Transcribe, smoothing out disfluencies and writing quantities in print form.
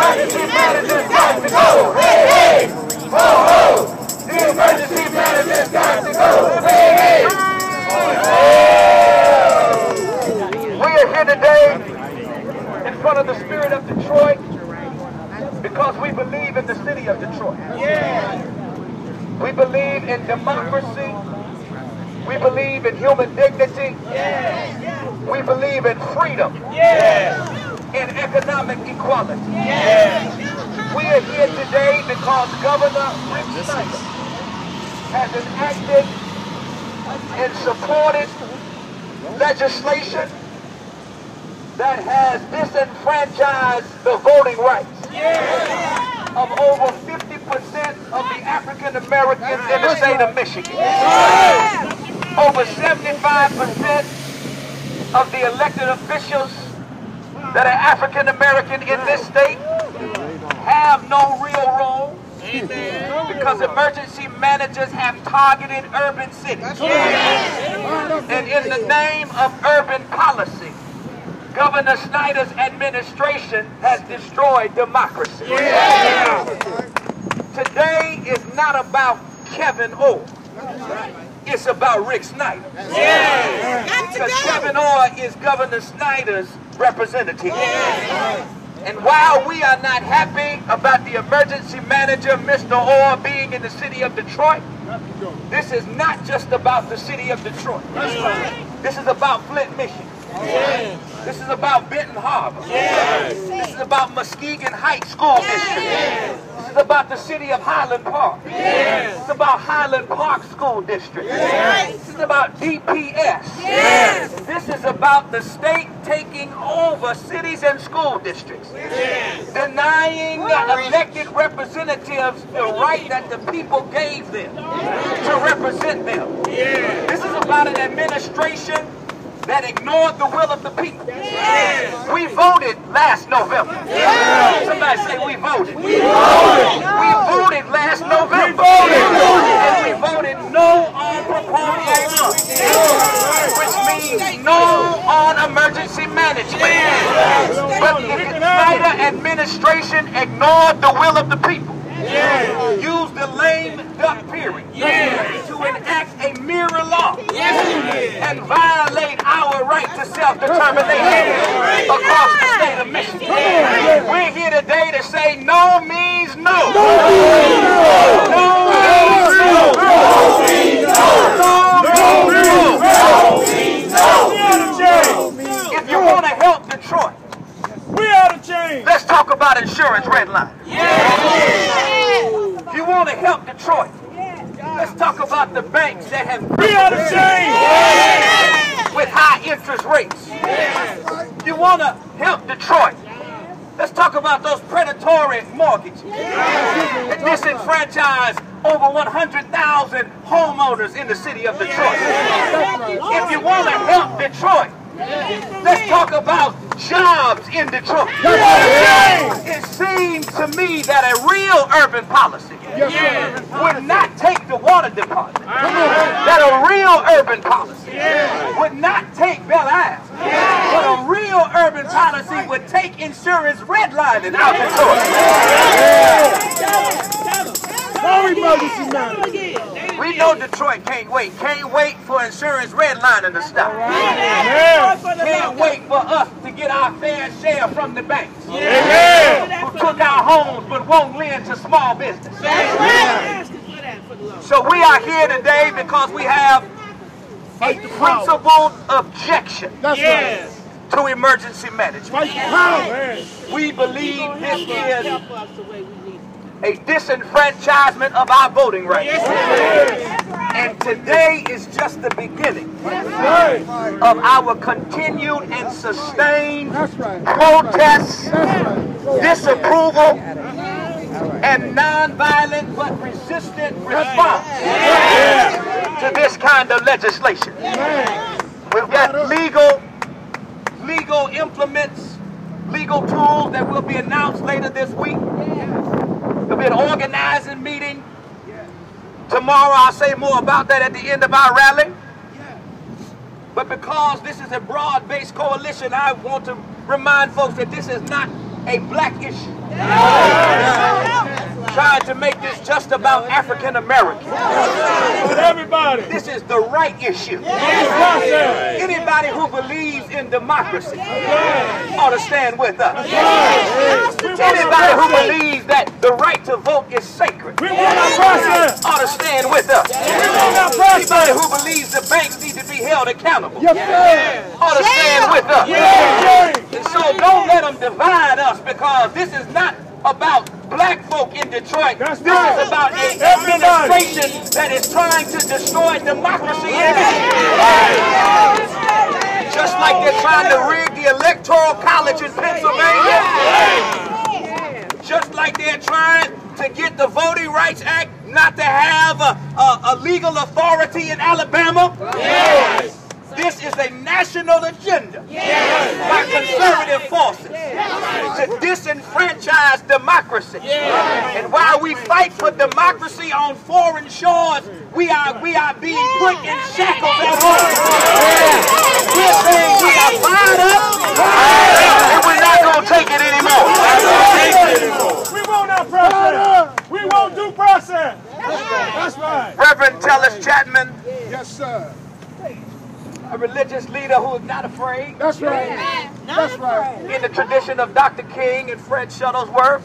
emergency manager's got to go. Hey, hey. Ho, ho. The emergency manager's got to go. Hey, hey. We are here today in front of the spirit of Detroit because we believe in the city of Detroit. We believe in democracy. We believe in human dignity. We believe in freedom. In economic equality. We are here today because Governor Snyder has enacted and supported legislation that has disenfranchised the voting rights of over 50% of the African Americans in the state of Michigan. Over 75% of the elected officials that are African American in this state have no real role because emergency managers have targeted urban cities. And in the name of urban policy, Governor Snyder's administration has destroyed democracy. Today is not about Kevin Orr. It's about Rick Snyder. Because Kevin Orr is Governor Snyder's representative. And while we are not happy about the emergency manager, Mr. Orr, being in the city of Detroit, this is not just about the city of Detroit. This is about Flint, Michigan. This is about Benton Harbor. This is about Muskegon Heights School District. This is about the city of Highland Park. This is about Highland Park School District. This is about DPS. This is about the state taking over cities and school districts, denying elected representatives the right that the people gave them to represent them. This is about an administration that ignored the will of the people. We voted last November. Somebody say we voted. We voted last November. And we voted no on Proposal 1, which means no on emergency management. But the Snyder administration ignored the will of the people. Used the lame duck period to enact a mirror law and violate our right to self-determination across the state of Michigan. We're here today to say no means no. No means no. If you want to help Detroit, we ought to change. Let's talk about insurance redlining. If you want to help Detroit, let's talk about the banks that have with high interest rates. You want to help Detroit, let's talk about those predatory mortgages that disenfranchise over 100,000 homeowners in the city of Detroit. If you want to help Detroit, let's talk about jobs in Detroit. It seems to me that a real urban policy would not take the water department. That a real urban policy would not take Bel Air. But a real urban policy would take insurance redlining out Detroit. We know Detroit can't wait. Can't wait for insurance redlining to stop. Can't wait for us to get our fair share from the banks who took our homes but won't lend to small business. So we are here today because we have a principled objection to emergency management. We believe this is a disenfranchisement of our voting rights. And today is just the beginning of our continued and sustained protests, disapproval, and nonviolent but resistant response to this kind of legislation. We've got legal implements, legal tools that will be announced later this week. There'll be an organizing meeting tomorrow. I'll say more about that at the end of our rally. But because this is a broad-based coalition, I want to remind folks that this is not a black issue. Trying to make this just about African Americans. Everybody. This is the right issue. Anybody who believes in democracy ought to stand with us. Anybody who believes that the right to vote is sacred ought to stand with us. Anybody who believes the banks need to be held accountable ought to stand with us. And so don't let them divide us, because this is not about black folk in Detroit. This is about an administration that is trying to destroy democracy in it. Just like they're trying to rig the Electoral College in Pennsylvania. Just like they're trying to get the Voting Rights Act not to have a legal authority in Alabama. This is a national agenda by conservative forces to disenfranchise democracy. And while we fight for democracy on foreign shores, we are being put in shackles at home. We're saying we are fired up, and we're not going to take it anymore. We want our process. We want due process. That's right. Reverend Tellis Chapman. Yes, sir. A religious leader who is not afraid. That's right. That's right. In the tradition of Dr. King and Fred Shuttlesworth.